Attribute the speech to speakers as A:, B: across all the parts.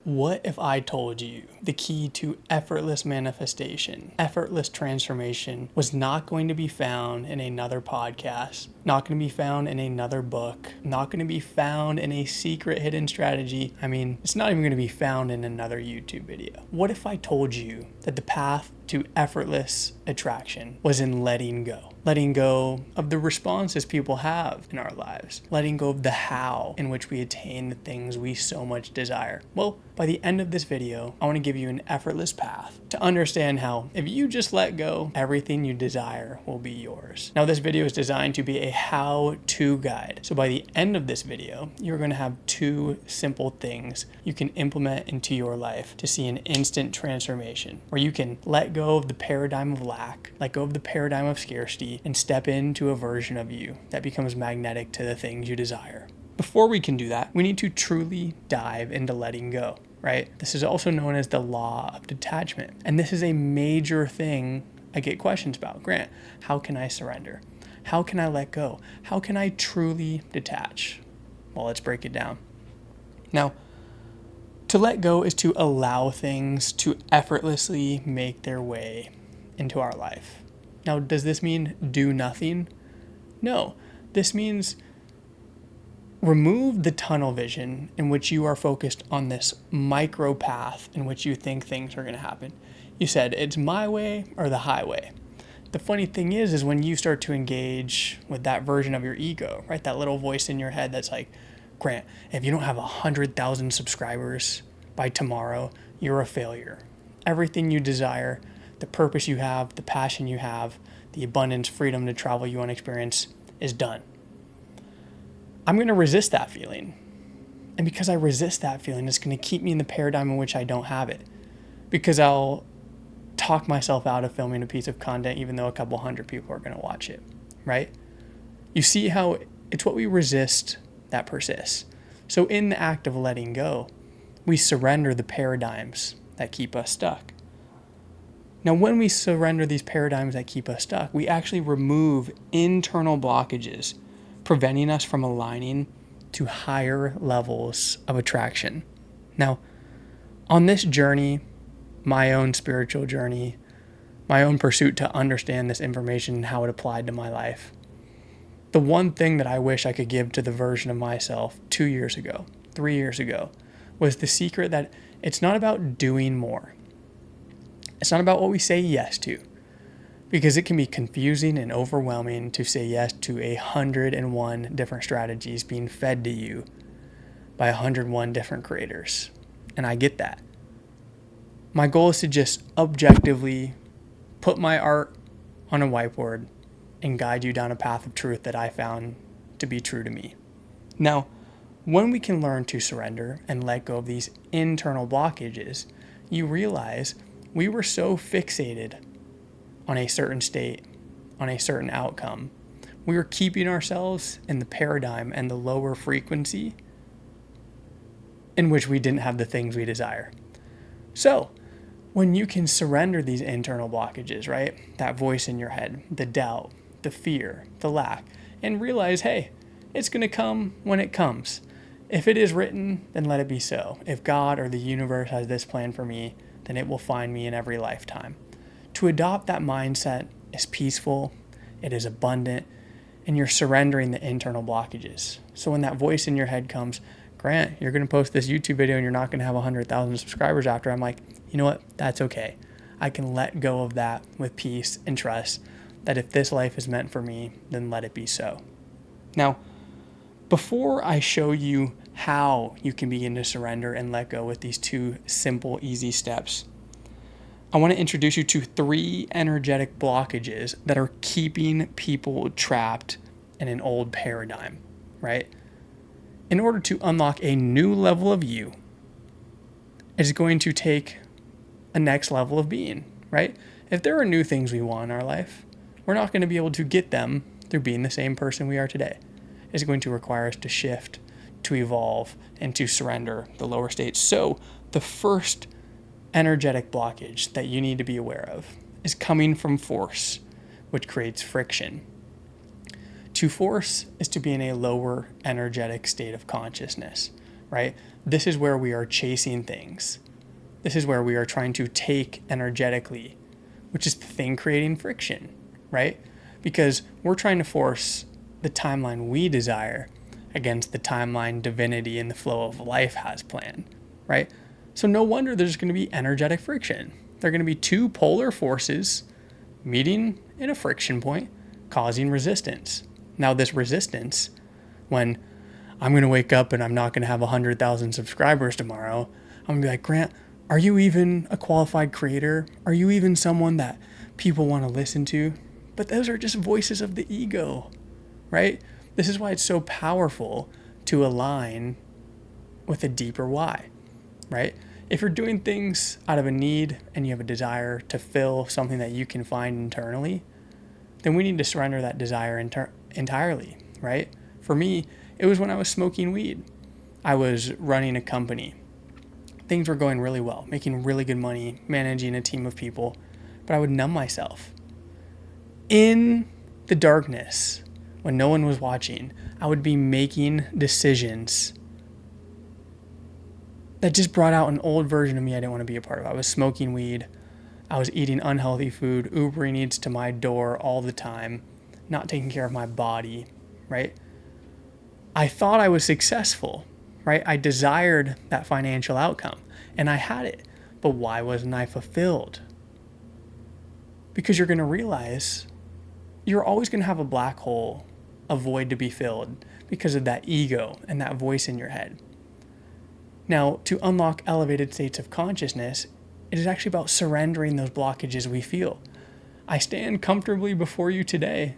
A: What if I told you the key to effortless manifestation, effortless transformation was not going to be found in another podcast, not going to be found in another book, not going to be found in a secret hidden strategy? I mean, it's not even going to be found in another YouTube video. What if I told you that the path to effortless attraction was in letting go? Letting go of the responses people have in our lives. Letting go of the how in which we attain the things we so much desire. Well, by the end of this video, I want to give you an effortless path to understand how, if you just let go, everything you desire will be yours. Now, this video is designed to be a how-to guide. So by the end of this video, you're going to have 2 simple things you can implement into your life to see an instant transformation, where you can let go of the paradigm of lack, let go of the paradigm of scarcity, and step into a version of you that becomes magnetic to the things you desire. Before we can do that, we need to truly dive into letting go, right? This is also known as the law of detachment. And this is a major thing I get questions about. Grant, how can I surrender? How can I let go? How can I truly detach? Well, let's break it down. Now, to let go is to allow things to effortlessly make their way into our life. Now, does this mean do nothing? No, this means remove the tunnel vision in which you are focused on this micro path in which you think things are going to happen. You said it's my way or the highway. The funny thing is when you start to engage with that version of your ego, right? That little voice in your head that's like, Grant, if you don't have 100,000 subscribers by tomorrow, you're a failure. Everything you desire, the purpose you have, the passion you have, the abundance, freedom to travel you want to experience is done. I'm going to resist that feeling. And because I resist that feeling, it's going to keep me in the paradigm in which I don't have it. Because I'll talk myself out of filming a piece of content even though a couple hundred people are going to watch it, right? You see how it's what we resist that persists. So in the act of letting go, we surrender the paradigms that keep us stuck. Now, when we surrender these paradigms that keep us stuck, we actually remove internal blockages, preventing us from aligning to higher levels of attraction. Now, on this journey, my own spiritual journey, my own pursuit to understand this information and how it applied to my life, the one thing that I wish I could give to the version of myself 2 years ago, 3 years ago, was the secret that it's not about doing more. It's not about what we say yes to, because it can be confusing and overwhelming to say yes to 101 different strategies being fed to you by 101 different creators. And I get that. My goal is to just objectively put my art on a whiteboard and guide you down a path of truth that I found to be true to me. Now, when we can learn to surrender and let go of these internal blockages, you realize we were so fixated on a certain state, on a certain outcome. We were keeping ourselves in the paradigm and the lower frequency in which we didn't have the things we desire. So, when you can surrender these internal blockages, right? That voice in your head, the doubt, the fear, the lack, and realize, hey, it's going to come when it comes. If it is written, then let it be so. If God or the universe has this plan for me, then it will find me in every lifetime. To adopt that mindset is peaceful, it is abundant, and you're surrendering the internal blockages. So when that voice in your head comes, Grant, you're going to post this YouTube video and you're not going to have 100,000 subscribers after, I'm like, you know what? That's okay. I can let go of that with peace and trust that if this life is meant for me, then let it be so. Now, before I show you how you can begin to surrender and let go with these 2 simple, easy steps, I want to introduce you to 3 energetic blockages that are keeping people trapped in an old paradigm, right? In order to unlock a new level of you, it's going to take a next level of being, right? If there are new things we want in our life, we're not going to be able to get them through being the same person we are today. It's going to require us to shift, to evolve, and to surrender the lower states. So the first energetic blockage that you need to be aware of is coming from force, which creates friction. To force is to be in a lower energetic state of consciousness. right? This is where we are chasing things. This is where we are trying to take energetically, which is the thing creating friction, right? Because we're trying to force the timeline we desire against the timeline divinity and the flow of life has planned, right? So no wonder there's going to be energetic friction. There are going to be two polar forces meeting in a friction point, causing resistance. Now this resistance, when I'm going to wake up and I'm not going to have 100,000 subscribers tomorrow, I'm going to be like, Grant, are you even a qualified creator? Are you even someone that people want to listen to? But those are just voices of the ego, right? This is why it's so powerful to align with a deeper why, right? If you're doing things out of a need and you have a desire to fill something that you can find internally, then we need to surrender that desire entirely, right? For me, it was when I was smoking weed. I was running a company. Things were going really well, making really good money, managing a team of people, but I would numb myself. In the darkness, when no one was watching, I would be making decisions that just brought out an old version of me I didn't want to be a part of. I was smoking weed. I was eating unhealthy food, Ubering Eats to my door all the time, not taking care of my body, right? I thought I was successful, right? I desired that financial outcome, and I had it. But why wasn't I fulfilled? Because you're going to realize you're always going to have a black hole, a void to be filled because of that ego and that voice in your head. Now, to unlock elevated states of consciousness, it is actually about surrendering those blockages we feel. I stand comfortably before you today.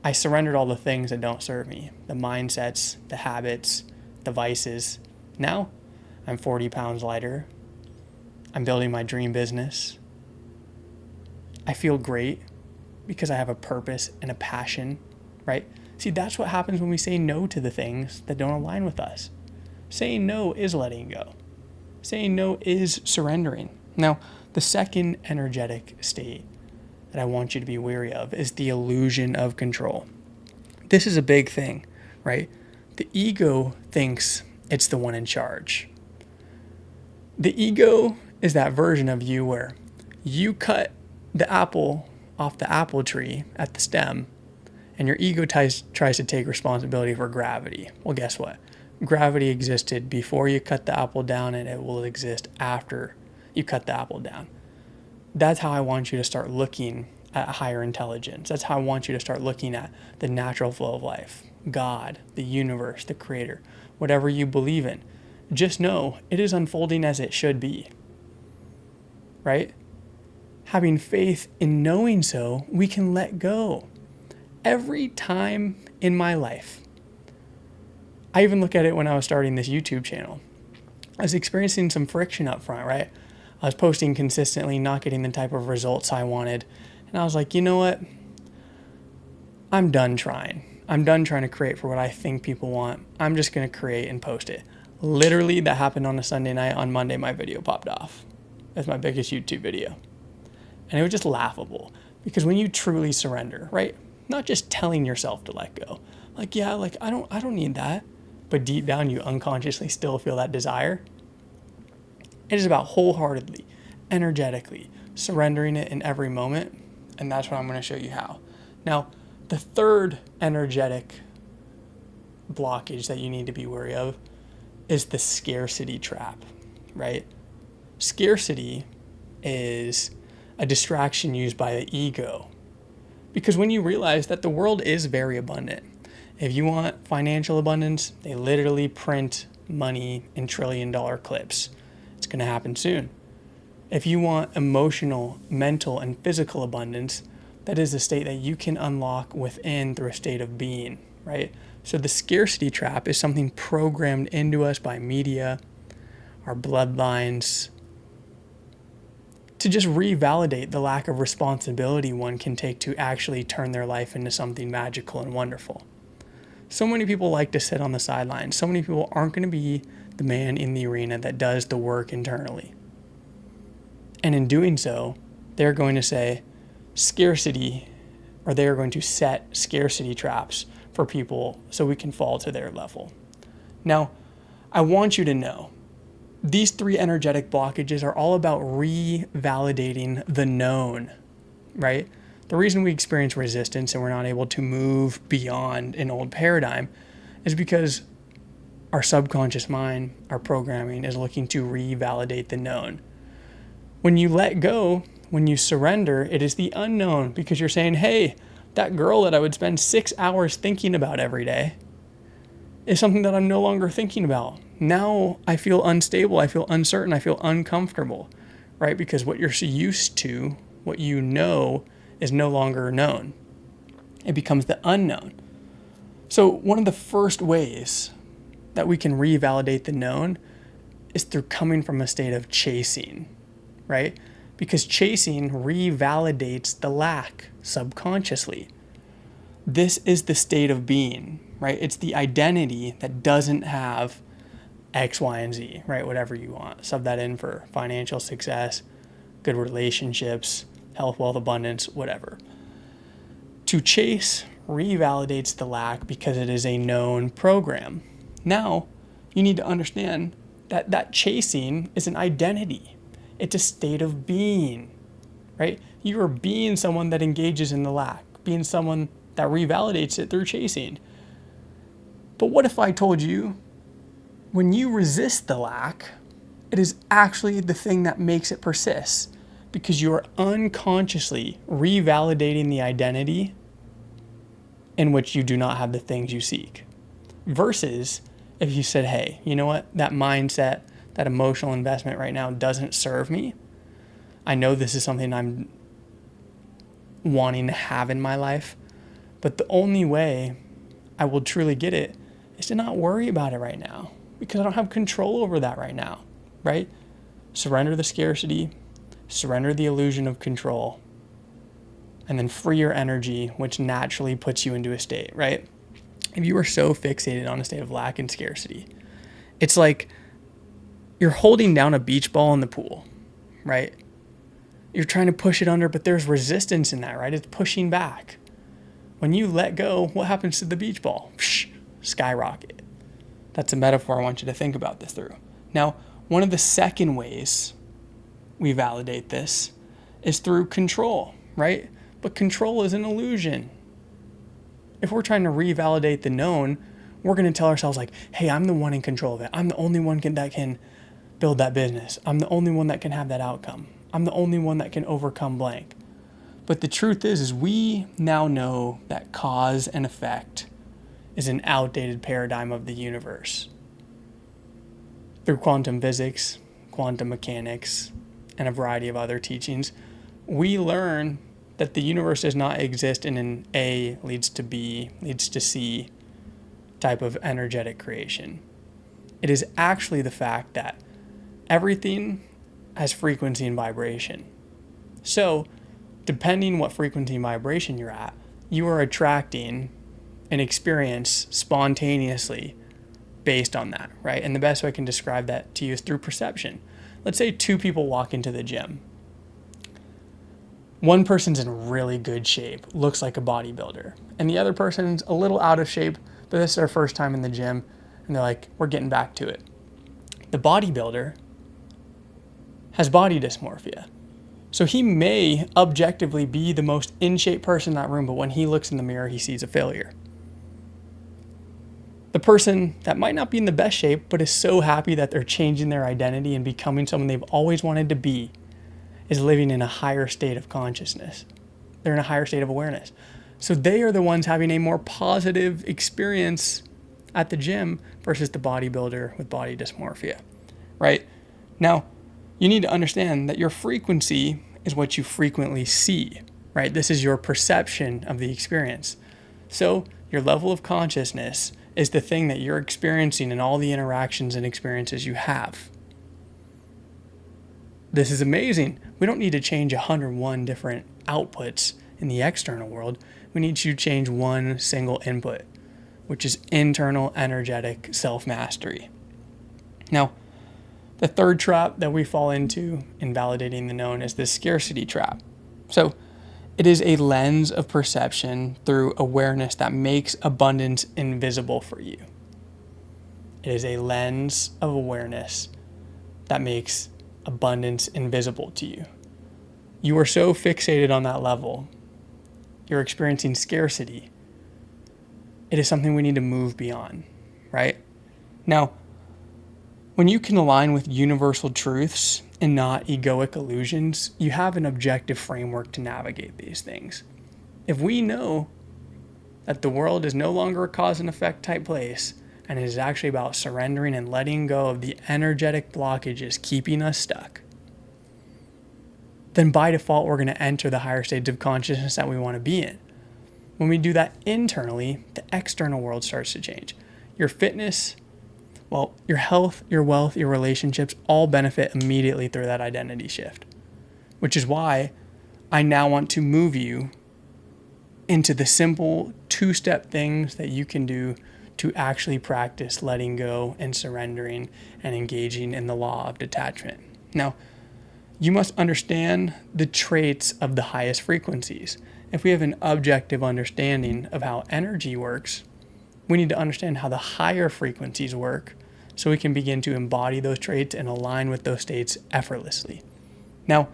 A: I surrendered all the things that don't serve me, the mindsets, the habits, the vices. Now, I'm 40 pounds lighter. I'm building my dream business. I feel great because I have a purpose and a passion, right? See, that's what happens when we say no to the things that don't align with us. Saying no is letting go. Saying no is surrendering. Now, the second energetic state that I want you to be wary of is the illusion of control. This is a big thing, right? The ego thinks it's the one in charge. The ego is that version of you where you cut the apple off the apple tree at the stem, and your ego tries to take responsibility for gravity. Well, guess what? Gravity existed before you cut the apple down, and it will exist after you cut the apple down. That's how I want you to start looking at higher intelligence. That's how I want you to start looking at the natural flow of life, God, the universe, the creator, whatever you believe in. Just know it is unfolding as it should be, right? Having faith in knowing so, we can let go. Every time in my life, I even look at it when I was starting this YouTube channel. I was experiencing some friction up front, right? I was posting consistently, not getting the type of results I wanted. And I was like, you know what? I'm done trying. I'm done trying to create for what I think people want. I'm just going to create and post it. Literally, that happened on a Sunday night. On Monday, my video popped off. That's my biggest YouTube video. And it was just laughable. Because when you truly surrender, right? Not just telling yourself to let go. Like, yeah, like I don't need that. But deep down, you unconsciously still feel that desire. It is about wholeheartedly, energetically, surrendering it in every moment. And that's what I'm going to show you how. Now, the third energetic blockage that you need to be wary of is the scarcity trap, right? Scarcity is a distraction used by the ego. Because when you realize that the world is very abundant, if you want financial abundance, they literally print money in trillion-dollar clips. It's going to happen soon. If you want emotional, mental, and physical abundance, that is a state that you can unlock within through a state of being, right? So the scarcity trap is something programmed into us by media, our bloodlines, to just revalidate the lack of responsibility one can take to actually turn their life into something magical and wonderful. So many people like to sit on the sidelines. So many people aren't going to be the man in the arena that does the work internally. And in doing so, they're going to say scarcity, or they're going to set scarcity traps for people so we can fall to their level. Now, I want you to know these 3 energetic blockages are all about revalidating the known, right? The reason we experience resistance and we're not able to move beyond an old paradigm is because our subconscious mind, our programming, is looking to revalidate the known. When you let go, when you surrender, it is the unknown, because you're saying, hey, that girl that I would spend 6 hours thinking about every day is something that I'm no longer thinking about. Now I feel unstable, I feel uncertain, I feel uncomfortable, right? Because what you're used to, what you know, is no longer known. It becomes the unknown. So one of the first ways that we can revalidate the known is through coming from a state of chasing, right? Because chasing revalidates the lack subconsciously. This is the state of being, right? It's the identity that doesn't have X, Y, and Z, right? Whatever you want. Sub that in for financial success, good relationships, health, wealth, abundance, whatever. To chase revalidates the lack because it is a known program. Now, you need to understand that chasing is an identity. It's a state of being, right? You are being someone that engages in the lack, being someone that revalidates it through chasing. But what if I told you, when you resist the lack, it is actually the thing that makes it persist, because you are unconsciously revalidating the identity in which you do not have the things you seek. Versus if you said, hey, you know what? That mindset, that emotional investment right now doesn't serve me. I know this is something I'm wanting to have in my life, but the only way I will truly get it is to not worry about it right now, because I don't have control over that right now, right? Surrender the scarcity, surrender the illusion of control, and then free your energy, which naturally puts you into a state, right? If you are so fixated on a state of lack and scarcity, it's like you're holding down a beach ball in the pool, right? You're trying to push it under, but there's resistance in that, right? It's pushing back. When you let go, what happens to the beach ball? Psh, skyrocket. That's a metaphor I want you to think about this through. Now, one of the second ways we validate this is through control, right? But control is an illusion. If we're trying to revalidate the known, we're going to tell ourselves like, hey, I'm the one in control of it. I'm the only one that can build that business. I'm the only one that can have that outcome. I'm the only one that can overcome blank. But the truth is we now know that cause and effect is an outdated paradigm of the universe. Through quantum physics, quantum mechanics, and a variety of other teachings, we learn that the universe does not exist in an A leads to B, leads to C type of energetic creation. It is actually the fact that everything has frequency and vibration. So, depending what frequency and vibration you're at, you are attracting an experience spontaneously based on that, right? And the best way I can describe that to you is through perception. Let's say 2 people walk into the gym. One person's in really good shape, looks like a bodybuilder, and the other person's a little out of shape, but this is their first time in the gym, and they're like, we're getting back to it. The bodybuilder has body dysmorphia. So he may objectively be the most in shape person in that room, but when he looks in the mirror, he sees a failure. The person that might not be in the best shape, but is so happy that they're changing their identity and becoming someone they've always wanted to be, is living in a higher state of consciousness. They're in a higher state of awareness. So they are the ones having a more positive experience at the gym versus the bodybuilder with body dysmorphia, right? Now, you need to understand that your frequency is what you frequently see, right? This is your perception of the experience. So your level of consciousness is the thing that you're experiencing in all the interactions and experiences you have. This is amazing. We don't need to change 101 different outputs in the external world. We need to change one single input, which is internal energetic self-mastery. Now, the third trap that we fall into in validating the known is the scarcity trap. So it is a lens of perception through awareness that makes abundance invisible for you. It is a lens of awareness that makes abundance invisible to you. You are so fixated on that level. You're experiencing scarcity. It is something we need to move beyond, right? Now, when you can align with universal truths and not egoic illusions, you have an objective framework to navigate these things. If we know that the world is no longer a cause and effect type place, and it is actually about surrendering and letting go of the energetic blockages keeping us stuck, then by default, we're going to enter the higher states of consciousness that we want to be in. When we do that internally, the external world starts to change. Your fitness, well, your health, your wealth, your relationships all benefit immediately through that identity shift, which is why I now want to move you into the simple 2-step things that you can do to actually practice letting go and surrendering and engaging in the law of detachment. Now, you must understand the traits of the highest frequencies. If we have an objective understanding of how energy works, we need to understand how the higher frequencies work so we can begin to embody those traits and align with those states effortlessly. Now,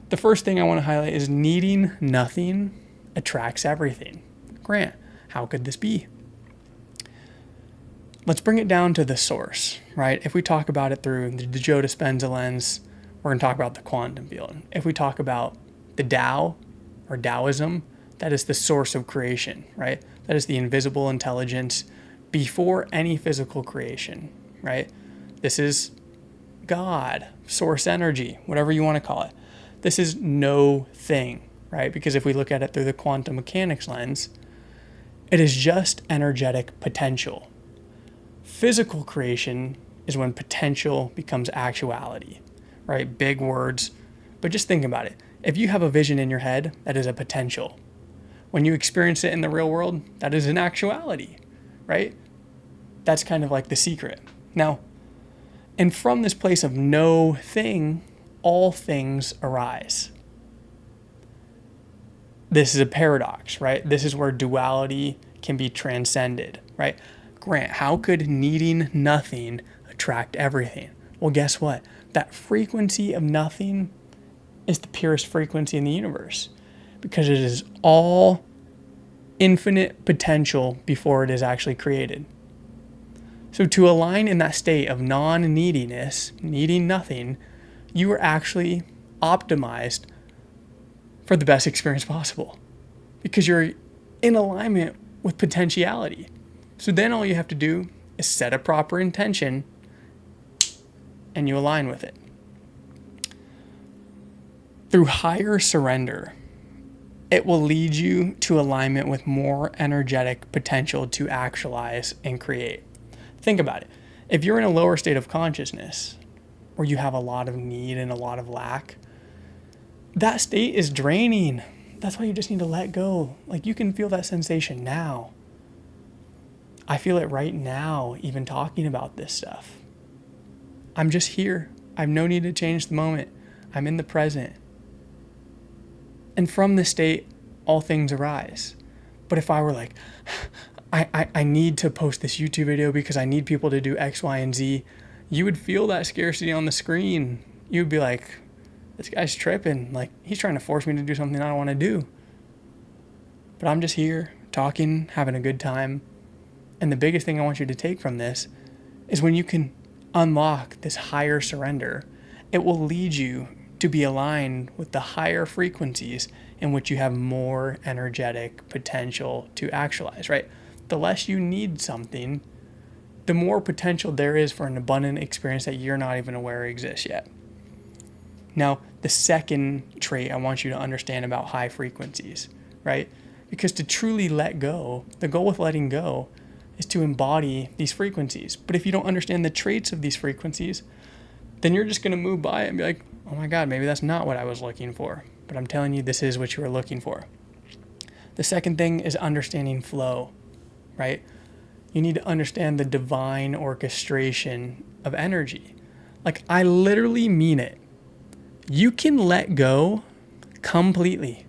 A: the first thing I want to highlight is needing nothing attracts everything. Grant, how could this be? Let's bring it down to the source, right? If we talk about it through the Joe Dispenza lens, we're going to talk about the quantum field. If we talk about the Tao or Taoism, that is the source of creation, right? That is the invisible intelligence before any physical creation, right? This is God, source energy, whatever you want to call it. This is no thing, right? Because if we look at it through the quantum mechanics lens, it is just energetic potential. Physical creation is when potential becomes actuality, right? Big words, but just think about it. If you have a vision in your head, that is a potential. When you experience it in the real world, that is an actuality, right? That's kind of like the secret. Now, and from this place of no thing, all things arise. This is a paradox, right? This is where duality can be transcended, right? Grant, how could needing nothing attract everything? Well, guess what? That frequency of nothing is the purest frequency in the universe because it is all infinite potential before it is actually created. So to align in that state of non-neediness, needing nothing, you are actually optimized for the best experience possible because you're in alignment with potentiality. So then all you have to do is set a proper intention and you align with it. Through higher surrender, it will lead you to alignment with more energetic potential to actualize and create. Think about it. If you're in a lower state of consciousness where you have a lot of need and a lot of lack, that state is draining. That's why you just need to let go. Like you can feel that sensation now. I feel it right now, even talking about this stuff. I'm just here. I have no need to change the moment. I'm in the present. And from this state, all things arise. But if I were like, I need to post this YouTube video because I need people to do X, Y, and Z, you would feel that scarcity on the screen. You'd be like, this guy's tripping. Like, he's trying to force me to do something I don't want to do. But I'm just here, talking, having a good time. And the biggest thing I want you to take from this is when you can unlock this higher surrender, it will lead you to be aligned with the higher frequencies in which you have more energetic potential to actualize, right? The less you need something, the more potential there is for an abundant experience that you're not even aware exists yet. Now, the second trait I want you to understand about high frequencies, right? Because to truly let go, the goal with letting go is to embody these frequencies. But if you don't understand the traits of these frequencies, then you're just going to move by it and be like, oh my God, maybe that's not what I was looking for. But I'm telling you, this is what you were looking for. The second thing is understanding flow, right? You need to understand the divine orchestration of energy. Like, I literally mean it. You can let go completely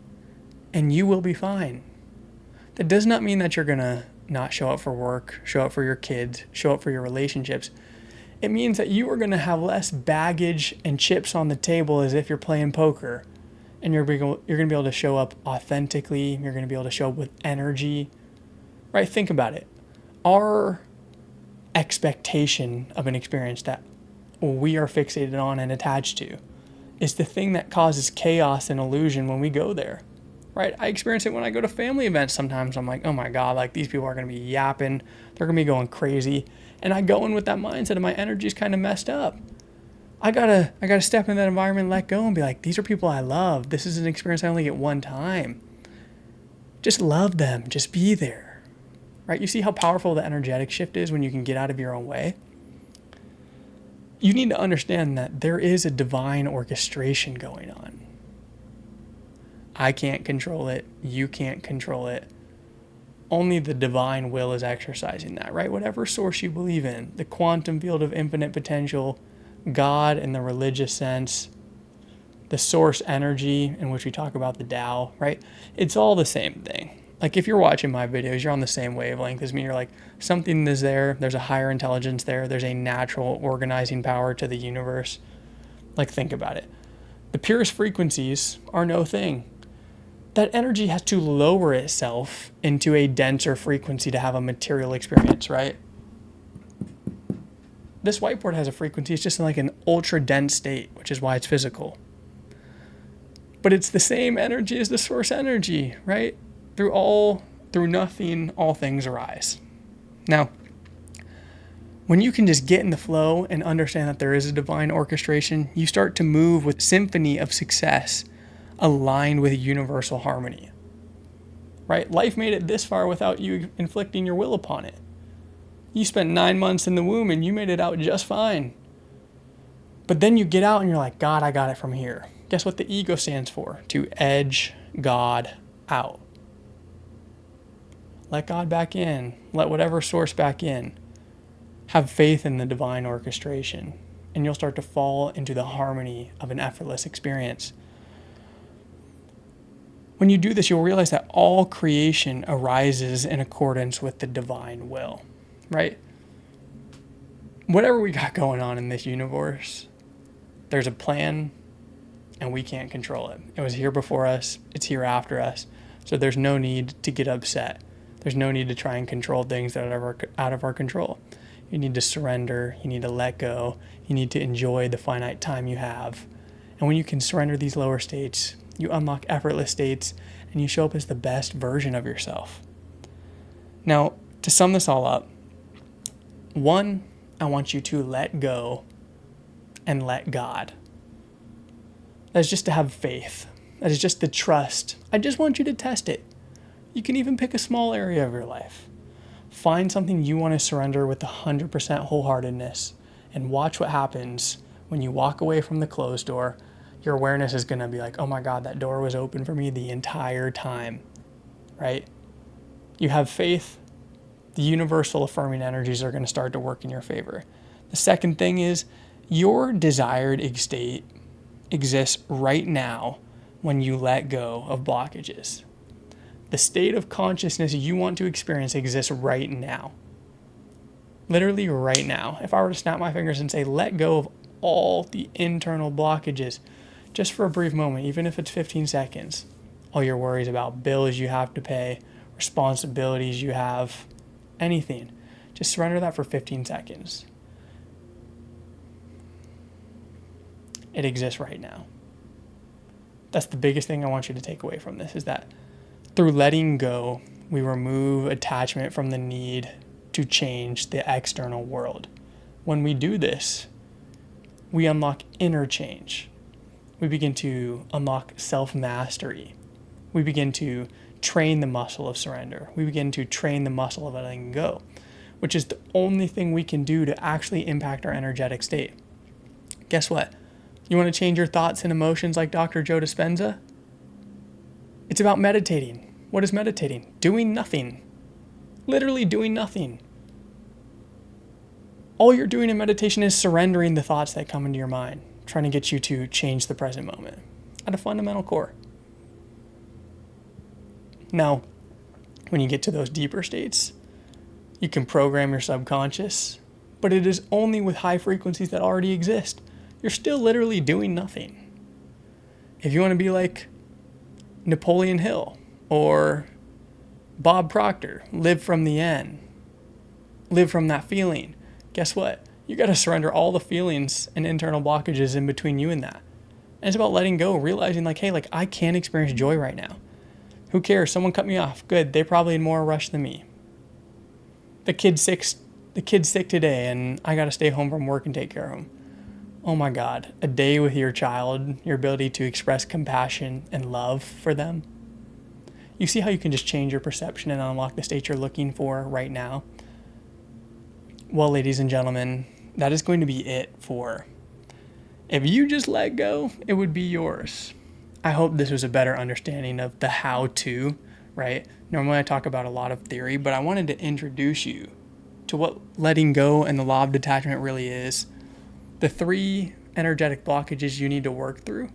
A: and you will be fine. That does not mean that you're going to not show up for work, show up for your kids, show up for your relationships, it means that you are going to have less baggage and chips on the table as if you're playing poker. And you're going to be able to show up authentically. You're going to be able to show up with energy. Right? Think about it. Our expectation of an experience that we are fixated on and attached to is the thing that causes chaos and illusion when we go there. Right? I experience it when I go to family events sometimes. I'm like, oh my God, like these people are going to be yapping. They're going to be going crazy. And I go in with that mindset and my energy is kind of messed up. I gotta step in that environment, let go, and be like, these are people I love. This is an experience I only get one time. Just love them. Just be there. Right? You see how powerful the energetic shift is when you can get out of your own way? You need to understand that there is a divine orchestration going on. I can't control it. You can't control it. Only the divine will is exercising that, right? Whatever source you believe in, the quantum field of infinite potential, God in the religious sense, the source energy in which we talk about the Tao, right? It's all the same thing. Like if you're watching my videos, you're on the same wavelength as me. You're like, something is there. There's a higher intelligence there. There's a natural organizing power to the universe. Like think about it. The purest frequencies are no thing. That energy has to lower itself into a denser frequency to have a material experience, right? This whiteboard has a frequency. It's just in like an ultra dense state, which is why it's physical. But it's the same energy as the source energy, right? Through nothing, all things arise. Now, when you can just get in the flow and understand that there is a divine orchestration, you start to move with symphony of success aligned with universal harmony, right? Life made it this far without you inflicting your will upon it. You spent 9 months in the womb and you made it out just fine. But then you get out and you're like, God, I got it from here. Guess what the ego stands for? To edge God out. Let God back in. Let whatever source back in. Have faith in the divine orchestration. And you'll start to fall into the harmony of an effortless experience. When you do this, you'll realize that all creation arises in accordance with the divine will, right? Whatever we got going on in this universe, there's a plan and we can't control it. It was here before us. It's here after us. So there's no need to get upset. There's no need to try and control things that are out of our control. You need to surrender. You need to let go. You need to enjoy the finite time you have. And when you can surrender these lower states, you unlock effortless states and you show up as the best version of yourself. Now, to sum this all up, 1, I want you to let go and let God. That's just to have faith. That is just the trust. I just want you to test it. You can even pick a small area of your life. Find something you want to surrender with 100% wholeheartedness and watch what happens when you walk away from the closed door. Your awareness is going to be like, oh my God, that door was open for me the entire time, right? You have faith, the universal affirming energies are going to start to work in your favor. The second thing is your desired state exists right now when you let go of blockages. The state of consciousness you want to experience exists right now. Literally right now. If I were to snap my fingers and say, let go of all the internal blockages, just for a brief moment, even if it's 15 seconds, all your worries about bills you have to pay, responsibilities you have, anything, just surrender that for 15 seconds. It exists right now. That's the biggest thing I want you to take away from this, is that through letting go, we remove attachment from the need to change the external world. When we do this, we unlock inner change. We begin to unlock self-mastery. We begin to train the muscle of surrender. We begin to train the muscle of letting go, which is the only thing we can do to actually impact our energetic state. Guess what? You want to change your thoughts and emotions like Dr. Joe Dispenza? It's about meditating. What is meditating? Doing nothing. Literally doing nothing. All you're doing in meditation is surrendering the thoughts that come into your mind, trying to get you to change the present moment at a fundamental core. Now, when you get to those deeper states, You can program your subconscious, but it is only with high frequencies that already exist. You're still literally doing nothing. If you want to be like Napoleon Hill or Bob Proctor, live from the end, live from that feeling, guess what? You got to surrender all the feelings and internal blockages in between you and that. And it's about letting go, realizing like, hey, like I can't experience joy right now. Who cares? Someone cut me off. Good. They probably in more rush than me. The kid's sick today and I got to stay home from work and take care of him. Oh my God. A day with your child, your ability to express compassion and love for them. You see how you can just change your perception and unlock the state you're looking for right now? Well, ladies and gentlemen, that is going to be it for if you just let go, it would be yours. I hope this was a better understanding of the how-to, right? Normally I talk about a lot of theory, but I wanted to introduce you to what letting go and the law of detachment really is, the 3 energetic blockages you need to work through,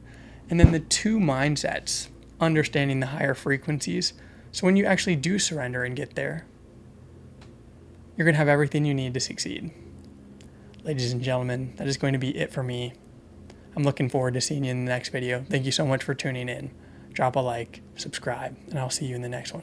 A: and then the 2 mindsets, understanding the higher frequencies. So when you actually do surrender and get there, you're going to have everything you need to succeed. Ladies and gentlemen, that is going to be it for me. I'm looking forward to seeing you in the next video. Thank you so much for tuning in. Drop a like, subscribe, and I'll see you in the next one.